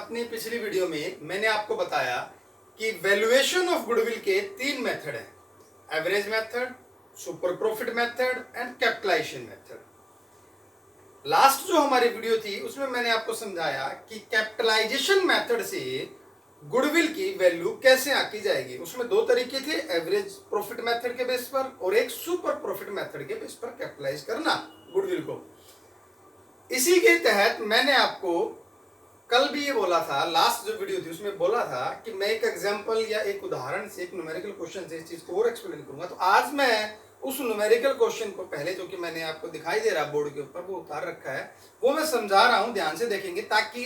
अपनी पिछली वीडियो में मैंने आपको बताया कि वैल्यूएशन ऑफ गुडविल के 3 मेथड हैं, average method, super profit method and capitalization method. Last जो हमारी वीडियो थी उसमें मैंने आपको समझाया कि कैपिटलाइजेशन मेथड से गुडविल की वैल्यू कैसे आकी जाएगी। उसमें 2 तरीके थे, एवरेज प्रॉफिट मेथड के बेस पर और एक सुपर प्रॉफिट मेथड के बेस पर कैपिटलाइज करना गुडविल को। इसी के तहत मैंने आपको कल भी ये बोला था, लास्ट जो वीडियो थी उसमें बोला था कि मैं एक एग्जांपल या एक उदाहरण से, एक न्यूमेरिकल क्वेश्चन से इस चीज को और एक्सप्लेन करूंगा। तो आज मैं उस न्यूमेरिकल क्वेश्चन को पहले जो कि मैंने आपको दिखाई दे रहा बोर्ड के ऊपर, वो उतार रखा है, वो मैं समझा रहा हूं, ध्यान से देखेंगे, ताकि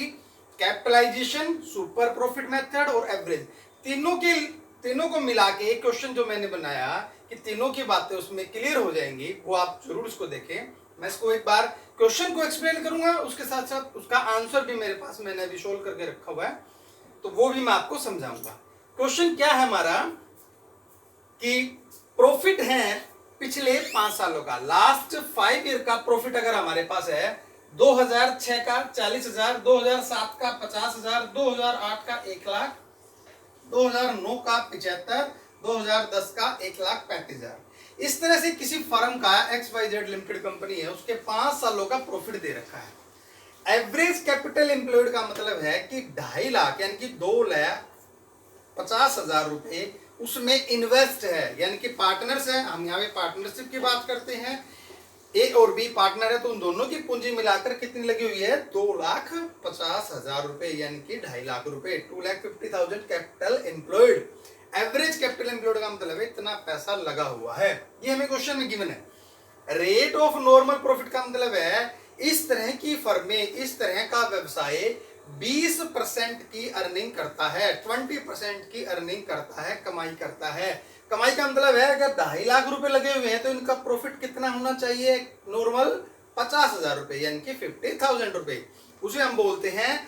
कैपिटलाइजेशन, सुपर प्रॉफिट मेथड और एवरेज तीनों को मिला के एक क्वेश्चन जो मैंने बनाया कि तीनों की बातें उसमें क्लियर हो जाएंगी, वो आप जरूर उसको देखें। मैं इसको एक बार क्वेश्चन को एक्सप्लेन करूंगा, उसके साथ साथ उसका आंसर भी मेरे पास मैंने अभी सोल्व करके रखा हुआ है, तो वो भी मैं आपको समझाऊंगा। क्वेश्चन क्या है हमारा कि प्रॉफिट है पिछले 5 सालों का, लास्ट 5 ईयर का प्रॉफिट अगर हमारे पास है 2006 का 40,000, 2007 का 50,000, 2008 का 1 लाख, 2009 का 75, 2010 का 1,35,000। इस तरह से किसी फर्म का XYZ लिमिटेड कंपनी है, उसके 5 सालों का प्रॉफिट दे रखा है। एवरेज कैपिटल एम्प्लॉयड का मतलब है कि 2.5 लाख यानी कि 2,50,000 रुपए उसमें इन्वेस्ट है, यानी कि पार्टनर्स है। हम यहाँ पे पार्टनरशिप की बात करते हैं, ए और बी पार्टनर है, तो उन दोनों की पूंजी मिलाकर कितनी लगी हुई है, 2,50,000 रुपए, यानी कि 2.5 लाख रुपए, 2,50,000 capital employed. Average capital employed का मतलब है इतना पैसा लगा हुआ है, ये हमें क्वेश्चन में गिवन है। रेट ऑफ नॉर्मल प्रॉफिट का मतलब है इस तरह की फर्में, इस तरह का व्यवसाय 20% की अर्निंग करता है, 20% की अर्निंग करता है, कमाई करता है। कमाई का मतलब है अगर 2.5 लाख रुपए लगे हुए हैं तो इनका प्रॉफिट कितना होना चाहिए, नॉर्मल 50,000 रुपए, यानी कि 50,000 रुपए। उसे हम बोलते हैं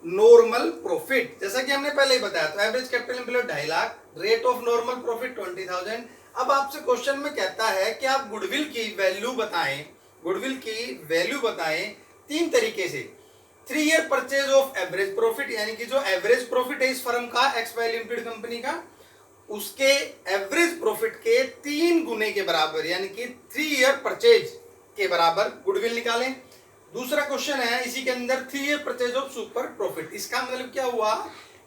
नॉर्मल प्रॉफिट, जैसा कि हमने पहले ही बताया। तो average capital employed 2.5 lakh, rate of normal profit 20,000। अब आपसे क्वेश्चन में कहता है कि आप गुडविल की वैल्यू बताएं, गुडविल की वैल्यू बताएं 3 तरीके से। 3 year purchase of average profit, यानी कि जो एवरेज प्रॉफिट है इस फर्म का, XY लिमिटेड कंपनी का, उसके एवरेज प्रॉफिट के 3 गुने के बराबर, यानी कि 3 ईयर परचेज के बराबर गुडविल निकालें। दूसरा क्वेश्चन है इसी के अंदर 3 year purchase of super profit. इसका मतलब क्या हुआ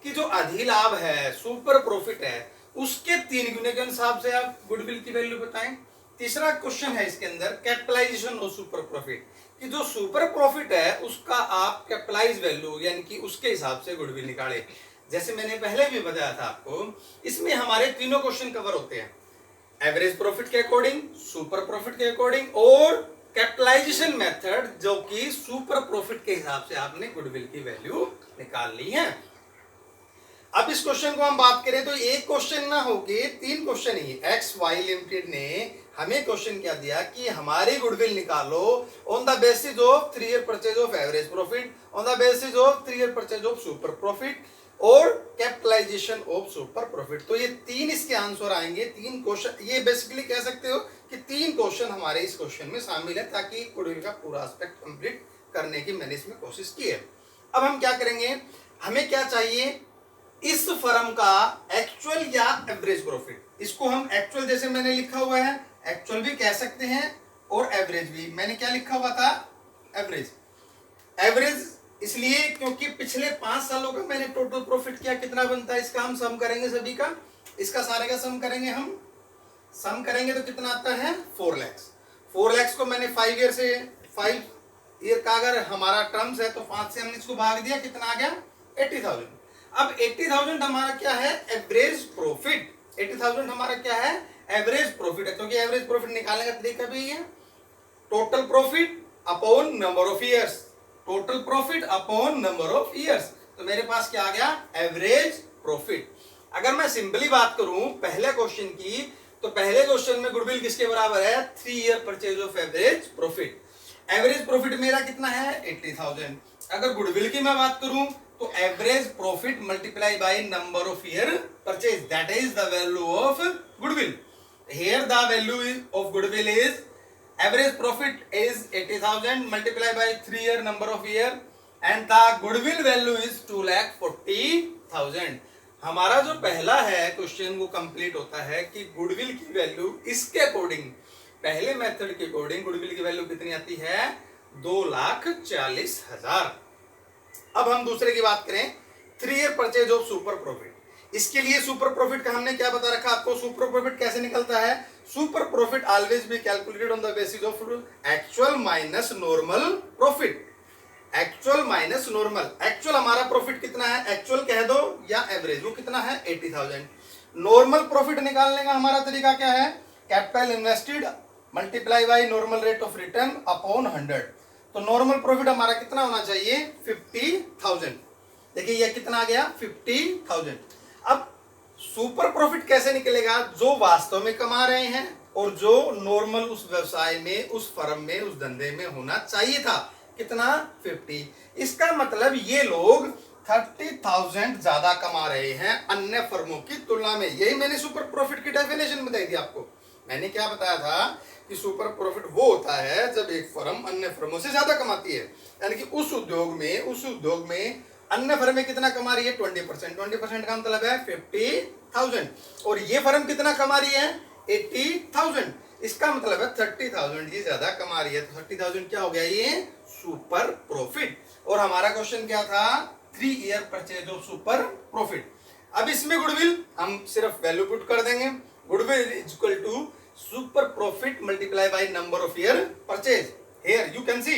कि जो अधिलाभ है, सुपर प्रॉफिट है, उसके 3 गुने के हिसाब से आप गुडविल की वैल्यू बताएं। तीसरा क्वेश्चन है इसके अंदर कैपिटलाइजेशन ऑफ सुपर प्रॉफिट, कि जो सुपर प्रॉफिट है उसका आप कैपिटलाइज वैल्यू, यानी कि उसके हिसाब से गुडविल निकाले। जैसे मैंने पहले भी बताया था आपको, इसमें हमारे तीनों क्वेश्चन कवर होते हैं, एवरेज प्रॉफिट के अकॉर्डिंग, सुपर प्रॉफिट के अकॉर्डिंग और कैपिटलाइजेशन मेथड, जो कि सुपर प्रॉफिट के हिसाब से आपने गुडविल की वैल्यू निकाल ली है। अब इस क्वेश्चन को हम बात करें तो एक क्वेश्चन ना होके 3 क्वेश्चन ही। XY लिमिटेड ने हमें क्वेश्चन क्या दिया कि हमारी गुडविल निकालो on the basis of 3 year purchase of average profit, on the basis of 3 year purchase of super profit और कैपिटलाइजेशन ऑफ सुपर प्रॉफिट। तो ये 3 इसके आंसर आएंगे। 3 क्वेश्चन, ये बेसिकली कह सकते हो कि 3 क्वेश्चन हमारे इस क्वेश्चन में शामिल है, ताकि गुडविल का पूरा एस्पेक्ट कंप्लीट करने की मैंने इसमें कोशिश की है। अब हम क्या करेंगे, हमें क्या चाहिए, इस फर्म का एक्चुअल या एवरेज प्रॉफिट। इसको हम एक्चुअल, जैसे मैंने लिखा हुआ है, एक्चुअल भी कह सकते हैं और एवरेज भी। मैंने क्या लिखा हुआ था, एवरेज। एवरेज इसलिए क्योंकि पिछले 5 सालों का मैंने टोटल प्रॉफिट किया, कितना बनता है इसका हम सम करेंगे, सभी का, इसका सारे का सम करेंगे। हम सम करेंगे तो कितना आता है, 4 लाख। 4 लाख को मैंने 5 ईयर से, 5 ईयर का अगर हमारा टर्म्स है तो 5 से हमने इसको भाग दिया, कितना आ गया, 80,000। अब 80,000 हमारा क्या है, एवरेज प्रॉफिट। 80,000 हमारा क्या है, एवरेज प्रॉफिट है, क्योंकि एवरेज प्रॉफिट निकालने का तरीका भी है total profit upon number of years, total profit upon number of years. तो मेरे पास क्या आ गया, एवरेज प्रॉफिट। अगर मैं सिंपली बात करूं पहले क्वेश्चन की, तो पहले क्वेश्चन में गुडविल किसके बराबर है, 3 year purchase of average profit. Average profit मेरा कितना है, 80,000। अगर गुडविल की मैं बात करूं तो average profit multiply by number of year purchase, that is the value of goodwill. Here the value of goodwill is average profit is 80,000 multiplied by 3 year number of year and the goodwill value is 2,40,000। हमारा जो पहला है question वो complete होता है कि goodwill की value इसके अकॉर्डिंग, पहले मेथड के अकॉर्डिंग गुडविल की वैल्यू कितनी आती है? 2,40,000। अब हम दूसरे की बात करें, 3 year purchase of super profit. इसके लिए सुपर प्रॉफिट का हमने क्या बता रखा आपको? सुपर प्रॉफिट कैसे निकलता है? Super profit always be calculated on the basis of actual minus normal profit. Actual minus normal. Actual हमारा प्रॉफिट कितना है? एक्चुअल कह दो या एवरेज, वो कितना है? 80,000। नॉर्मल प्रॉफिट निकालने का हमारा तरीका क्या है? Capital invested multiply by normal rate of return upon 100। तो नॉर्मल प्रॉफिट हमारा कितना होना चाहिए? 50,000। देखिए ये कितना आ गया? 50,000। अब सुपर प्रॉफिट कैसे निकलेगा? जो वास्तव में कमा रहे हैं और जो नॉर्मल उस व्यवसाय में, उस फर्म में, उस धंधे में होना चाहिए था। कितना? 50। इसका मतलब ये लोग 30,000 ज्यादा कमा रहे हैं अन्य फर्मों की तुलना में। यही मैंने सुपर प्रॉफिट की डेफिनेशन बताई थी आपको। मैंने क्या बताया था कि सुपर प्रॉफिट वो होता है जब एक फर्म अन्य फर्मों से ज्यादा कमाती है, यानी कि उस उद्योग में अन्य फर्में कितना कमा रही है? 20%। 20% का मतलब है 50,000। और ये फर्म कितना कमा रही है? 80,000। इसका मतलब है 30,000 ये ज्यादा कमा रही है। तो 30,000 क्या हो गया? ये सुपर प्रॉफिट। और हमारा क्वेश्चन क्या था? 3 year purchase of super profit. अब इसमें गुडविल हम सिर्फ वैल्यू पुट कर देंगे। Goodwill is equal to super profit multiply by number of year purchase. Here you can see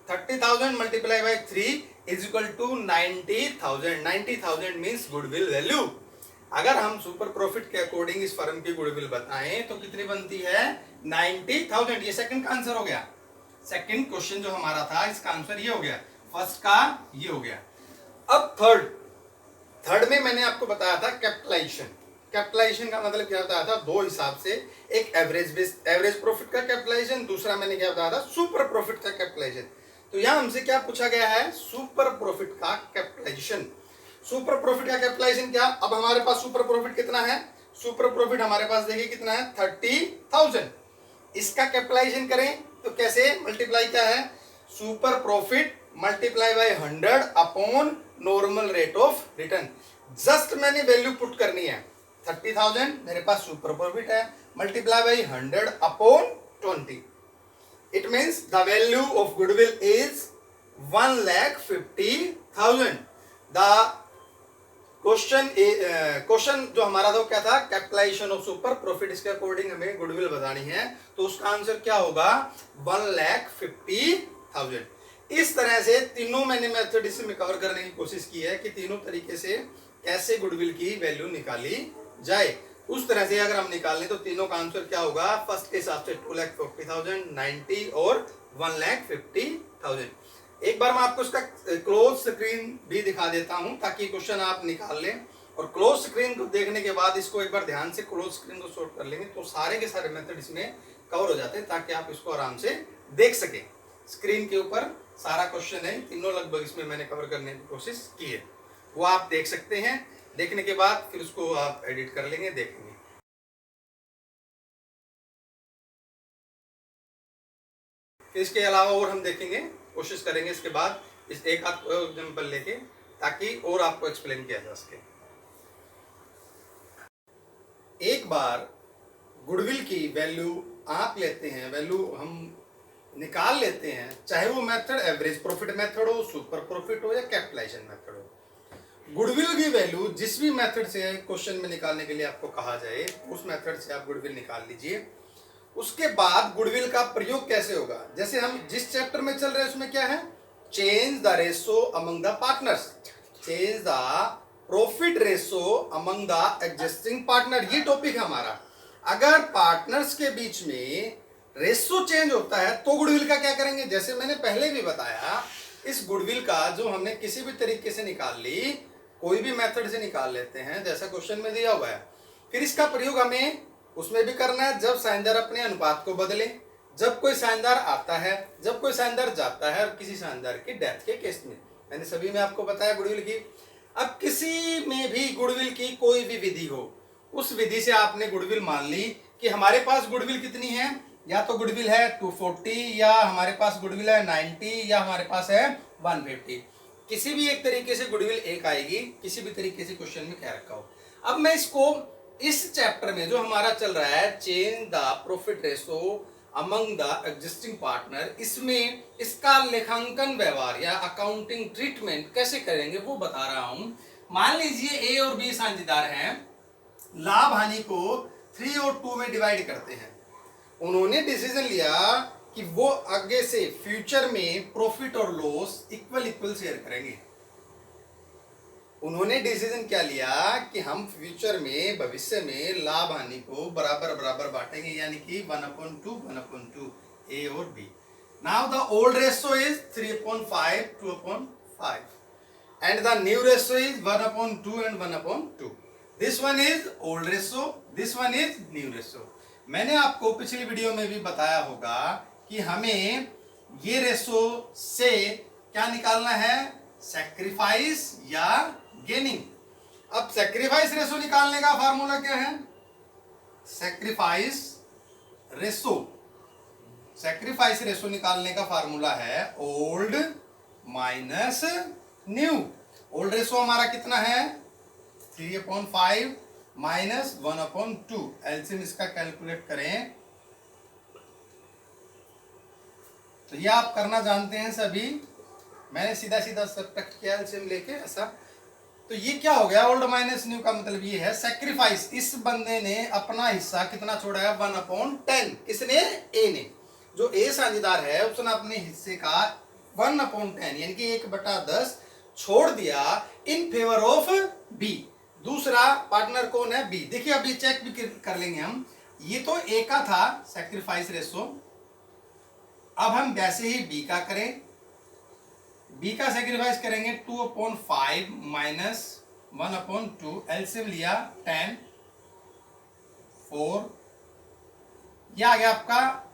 30,000 multiply by 3 is equal to 90,000। 90,000 means goodwill value. अगर हम super profit के according इस फर्म की goodwill बताएं तो कितनी बनती है? 90,000। ये सेकंड का आंसर हो गया। सेकंड क्वेश्चन जो हमारा था इसका आंसर ये हो गया, फर्स्ट का ये हो गया। अब थर्ड में मैंने आपको बताया था कैपिटलाइजेशन। कैपिटलाइजेशन का मतलब क्या बताया था? दो हिसाब से, एक एवरेज प्रॉफिट का कैपिटलाइजेशन, दूसरा मैंने क्या बताया था? सुपर प्रॉफिट का कैपिटलाइजेशन। तो यहां हमसे क्या पूछा गया है? सुपर प्रॉफिट का कैपिटलाइजेशन। सुपर प्रॉफिट का कैपिटलाइजेशन क्या? अब हमारे पास सुपर प्रॉफिट कितना है? सुपर प्रॉफिट हमारे पास देखिए कितना है? 30,000। इसका कैपिटलाइजेशन करें तो कैसे? मल्टीप्लाई क्या है? Super profit multiply by 100 upon normal rate of return. Just मैंने वैल्यू पुट करनी है। 30,000 मेरे पास सुपर प्रॉफिट है, multiply by 100 upon 20। It means the value of goodwill is 1,50,000। The question जो हमारा था क्या था? Capitalization of super profit. इसके अकॉर्डिंग हमें गुडविल बतानी है, तो उसका आंसर क्या होगा? 1,50,000। इस तरह से तीनों मैंने मेथड इसमें कवर करने की कोशिश की है कि तीनों तरीके से कैसे गुडविल की वैल्यू निकाली जाए। उस तरह से अगर हम निकाल लें तो तीनों का आंसर क्या होगा? फर्स्ट के हिसाब से 2,40,000, 90 और 1,50,000। एक बार मैं आपको इसका क्लोज स्क्रीन भी दिखा देता हूं ताकि क्वेश्चन आप निकाल लें। और क्लोज स्क्रीन को देखने के बाद इसको एक बार ध्यान से क्लोज स्क्रीन को सॉर्ट कर लेंगे तो सारे के सारे मेथड इसमें कवर हो जाते हैं, ताकि आप इसको आराम से देख सकें। स्क्रीन के ऊपर सारा क्वेश्चन है, तीनों लगभग इसमें मैंने कवर करने की कोशिश की है, वो आप देख सकते हैं। देखने के बाद फिर उसको आप एडिट कर लेंगे, देखेंगे। इसके अलावा और हम देखेंगे, कोशिश करेंगे इसके बाद इस एक आध एग्जाम्पल लेके, ताकि और आपको एक्सप्लेन किया जा सके। एक बार गुडविल की वैल्यू आप लेते हैं, वैल्यू हम निकाल लेते हैं, चाहे वो मेथड एवरेज प्रॉफिट मेथड हो, सुपर प्रॉफिट हो या कैपिटलाइजेशन मेथड हो। गुडविल की वैल्यू जिस भी मेथड से क्वेश्चन में निकालने के लिए आपको कहा जाए उस मेथड से आप गुडविल निकाल लीजिए। उसके बाद गुडविल का प्रयोग कैसे होगा? जैसे हम जिस चैप्टर में चल रहे हैं उसमें क्या है? Change the ratio among the partners. Change the profit ratio among the existing partner, ये टॉपिक है हमारा। अगर पार्टनर्स के बीच में रेशो चेंज होता है तो गुडविल का क्या करेंगे? जैसे मैंने पहले भी बताया, इस गुडविल का जो हमने किसी भी तरीके से निकाल ली, कोई भी मेथड से निकाल लेते हैं जैसा क्वेश्चन में दिया हुआ है, फिर इसका प्रयोग हमें उसमें भी करना है जब साझेदार अपने अनुपात को बदले, जब कोई साझेदार आता है, जब कोई साझेदार जाता है, और किसी साझेदार की डेथ के केस में। मैंने सभी में आपको बताया गुडविल की। अब किसी में भी गुडविल की कोई भी विधि हो, उस विधि से आपने गुडविल मान ली कि हमारे पास गुडविल कितनी है, या तो गुडविल है 240, या हमारे पास गुडविल है 90, या हमारे पास है 150। किसी भी एक तरीके से गुडविल एक आएगी, किसी भी तरीके से क्वेश्चन में क्या रखा हो। अब मैं इसको इस चैप्टर में जो हमारा चल रहा है change the profit ratio among the existing partner, इसमें इसका लेखांकन व्यवहार या अकाउंटिंग ट्रीटमेंट कैसे करेंगे वो बता रहा हूं। मान लीजिए ए और बी साझेदार हैं, लाभ हानि को 3 और 2 में डिवाइड करते हैं। उन्होंने डिसीजन लिया कि वो आगे से फ्यूचर में प्रॉफिट और लॉस इक्वल इक्वल शेयर करेंगे। उन्होंने डिसीजन क्या लिया कि हम फ्यूचर में, भविष्य में लाभ हानि को बराबर बराबर बांटेंगे, यानी कि 1/2 ए और B. Now the old ratio is 3/5 2/5 and the new ratio is 1/2 and 1/2। This one is old ratio, this one is new ratio. मैंने आपको पिछली वीडियो में भी बताया होगा कि हमें ये रेशो से क्या निकालना है, सैक्रिफाइस या गेनिंग। अब सैक्रिफाइस रेशो निकालने का फार्मूला क्या है, सैक्रिफाइस रेशो, सैक्रिफाइस रेशो निकालने का फार्मूला है old minus new. Old ratio हमारा कितना है 3/5 माइनस 1/2। एलसीएम इसका कैलकुलेट करें तो ये आप करना जानते हैं सभी, मैंने सीधा सीधा सब्ट्रैक्ट किया एलसीएम लेके ऐसा। तो ये क्या हो गया, ओल्ड माइनस न्यू का मतलब ये है सैक्रिफाइस। इस बंदे ने अपना हिस्सा कितना छोड़ा है 1/10। किसने, ए ने। जो ए साझेदार है उसने अपने हिस्से का 1/10 यानी कि 1/10 छोड़ दिया इन फेवर ऑफ बी। दूसरा पार्टनर कौन है, बी। देखिए अभी चेक भी कर लेंगे हम, ये तो ए का था सैक्रिफाइस रेशो, अब हम वैसे ही बी का करें। बी का सैक्रिफाइस करेंगे 2/5 माइनस 1/2। एलसीएम लिया 10 4, यह आ गया आपका।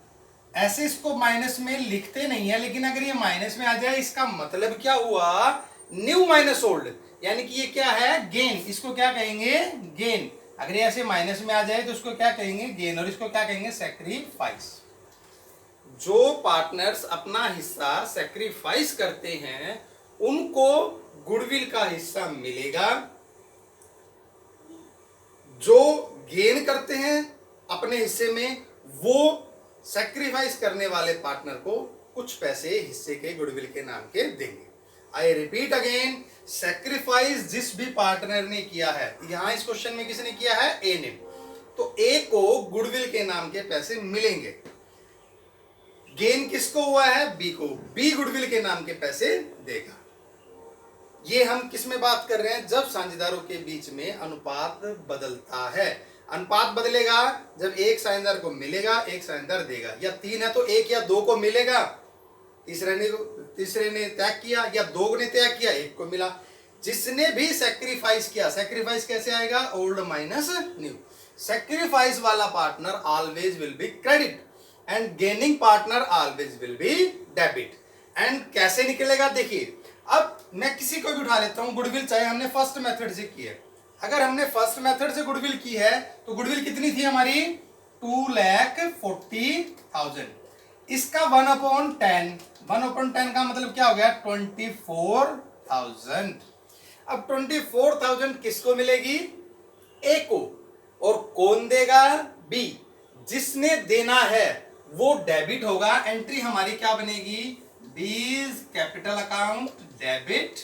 ऐसे इसको माइनस में लिखते नहीं है, लेकिन अगर ये माइनस में आ जाए इसका मतलब क्या हुआ, न्यू माइनस ओल्ड, यानी कि ये क्या है, गेन। इसको क्या कहेंगे, गेन। अगर ये ऐसे माइनस में आ जाए तो उसको क्या कहेंगे, गेन, और इसको क्या कहेंगे, सैक्रिफाइस। जो पार्टनर्स अपना हिस्सा सैक्रिफाइस करते हैं उनको गुडविल का हिस्सा मिलेगा। जो गेन करते हैं अपने हिस्से में वो सैक्रिफाइस करने वाले पार्टनर को कुछ पैसे हिस्से के गुडविल के नाम के देंगे। आई रिपीट अगेन, सैक्रिफाइस जिस भी पार्टनर ने किया है, यहां इस क्वेश्चन में किसने किया है, ए ने, तो ए को गुडविल के नाम के पैसे मिलेंगे। गेन किसको हुआ है, बी को, बी गुडविल के नाम के पैसे देगा। ये हम किस में बात कर रहे हैं, जब साझेदारों के बीच में अनुपात बदलता है। अनुपात बदलेगा जब एक साझेदार को मिलेगा एक साझेदार देगा, या 3 है तो 1 या 2 को मिलेगा, तीसरे ने त्याग किया, या 2 ने त्याग किया 1 को मिला। जिसने भी सैक्रिफाइस किया, सैक्रिफाइस कैसे आएगा, ओल्ड माइनस न्यू। सैक्रिफाइस वाला partner always will be credit and gaining partner always will be debit. And कैसे निकलेगा, देखिए अब मैं किसी को भी उठा लेता हूं गुडविल, चाहे हमने फर्स्ट मेथड से की है। अगर हमने फर्स्ट मेथड से गुडविल की है तो गुडविल कितनी थी हमारी, 2,40,000। इसका 1/10, 1/10 का मतलब क्या हो गया, 24,000। अब 24,000 किसको मिलेगी, ए को, और कौन देगा, बी। जिसने देना है वो डेबिट होगा। एंट्री हमारी क्या बनेगी, B's capital account debit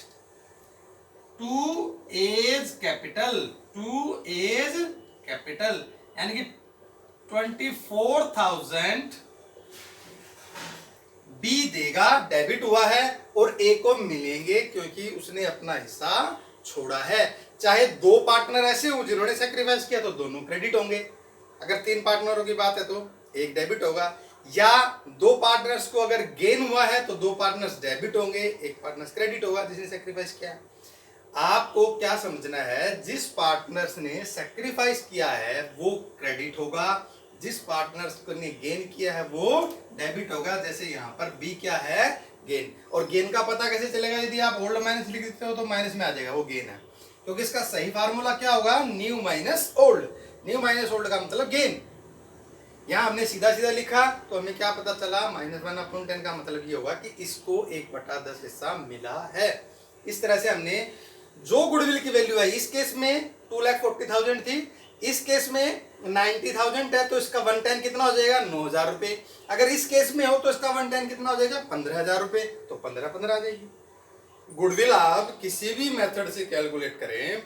to A's capital, to A's capital, यानी कि 24,000 बी देगा, डेबिट हुआ है, और ए को मिलेंगे क्योंकि उसने अपना हिस्सा छोड़ा है। चाहे 2 पार्टनर ऐसे हो जिन्होंने सैक्रिफाइस किया तो दोनों क्रेडिट होंगे, अगर 3 पार्टनरों की बात है तो 1 डेबिट होगा, या 2 पार्टनर्स को अगर गेन हुआ है तो 2 पार्टनर्स डेबिट होंगे, 1 पार्टनर्स क्रेडिट होगा जिसने सैक्रिफाइस किया। आपको क्या समझना है, जिस पार्टनर्स ने सैक्रिफाइस किया है वो क्रेडिट होगा, जिस पार्टनर्स ने गेन किया है वो डेबिट होगा। जैसे यहाँ पर बी क्या है, गेन। और गेन का पता कैसे चलेगा, यदि आप ओल्ड माइनस लिख देते हो तो माइनस में आ जाएगा, वो गेन है, क्योंकि इसका सही फार्मूला क्या होगा, new minus old. New minus old का मतलब गेन। यहाँ हमने सीधा सीधा लिखा तो हमें क्या पता चला, -1/10 का मतलब ये होगा कि इसको 1/10 हिस्सा मिला है। इस तरह से हमने जो गुडविल की वैल्यू है, इस केस में 2,40,000 थी, इस केस में 90,000 है, तो इसका 110 कितना हो जाएगा 9,000 रुपए। अगर इस केस में हो तो इसका 110 कितना हो जाएगा 15,000 रुपए, तो 15 आ जाएगी। गुडविल आप किसी भी मेथड से कैलकुलेट करें,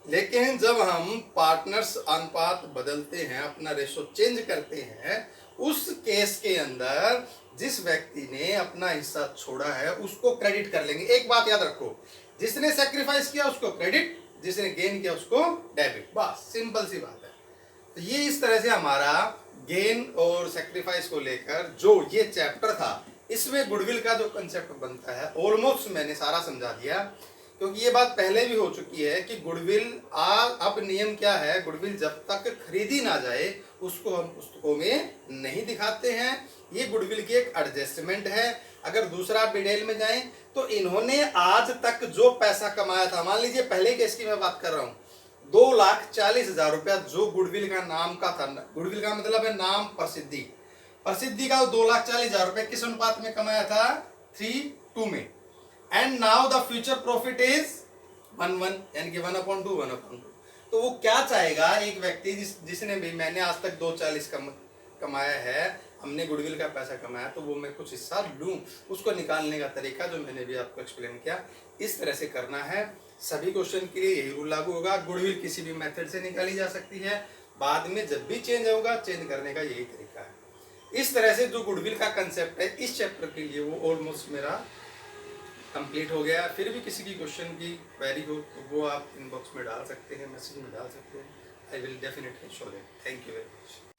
लेकिन जब हम पार्टनर्स अनुपात बदलते हैं, अपना रेशो चेंज करते हैं, उस केस के अंदर जिस व्यक्ति ने अपना हिस्सा छोड़ा है उसको क्रेडिट कर लेंगे। एक बात याद रखो, जिसने सैक्रिफाइस किया उसको क्रेडिट, जिसने गेन किया उसको डेबिट, बस सिंपल सी बात है। तो ये इस तरह से हमारा गेन और सैक्रिफाइस को लेकर जो ये चैप्टर था, इसमें गुडविल का जो कंसेप्ट बनता है ऑलमोस्ट मैंने सारा समझा दिया, क्योंकि ये बात पहले भी हो चुकी है कि गुडविल अब नियम क्या है, गुडविल जब तक खरीदी ना जाए उसको हम पुस्तकों में नहीं दिखाते हैं। ये गुडविल की एक एडजस्टमेंट है। अगर दूसरा डिटेल में जाएं तो इन्होंने आज तक जो पैसा कमाया था, मान लीजिए पहले केस की मैं बात कर रहा हूँ, 2,40,000 रुपया जो गुडविल का नाम का था, गुडविल का मतलब है नाम, प्रसिद्धि, प्रसिद्धि का 2,40,000 रुपए किस अनुपात में कमाया था 3:2 में। And now the future profit is 1:1, यानी कि 1/2, 1/2। तो वो क्या चाहेगा, एक व्यक्ति जिसने भी, मैंने आज तक 2,40 कमाया है, हमने गुडविल का पैसा कमाया, तो वो मैं कुछ हिस्सा लूं, उसको निकालने का तरीका जो मैंने भी आपको एक्सप्लेन किया, इस तरह से करना है। सभी क्वेश्चन के लिए यही रूल लागू होगा। गुडविल किसी भी मेथड से निकाली जा सकती है, बाद में जब भी चेंज होगा, चेंज करने का यही तरीका है। इस तरह से जो गुडविल का कंसेप्ट है इस चैप्टर के लिए वो ऑलमोस्ट मेरा कंप्लीट हो गया। फिर भी किसी की क्वेश्चन की क्वेरी हो तो वो आप इनबॉक्स में डाल सकते हैं, मैसेज में डाल सकते हैं। I will definitely show them. Thank you very much.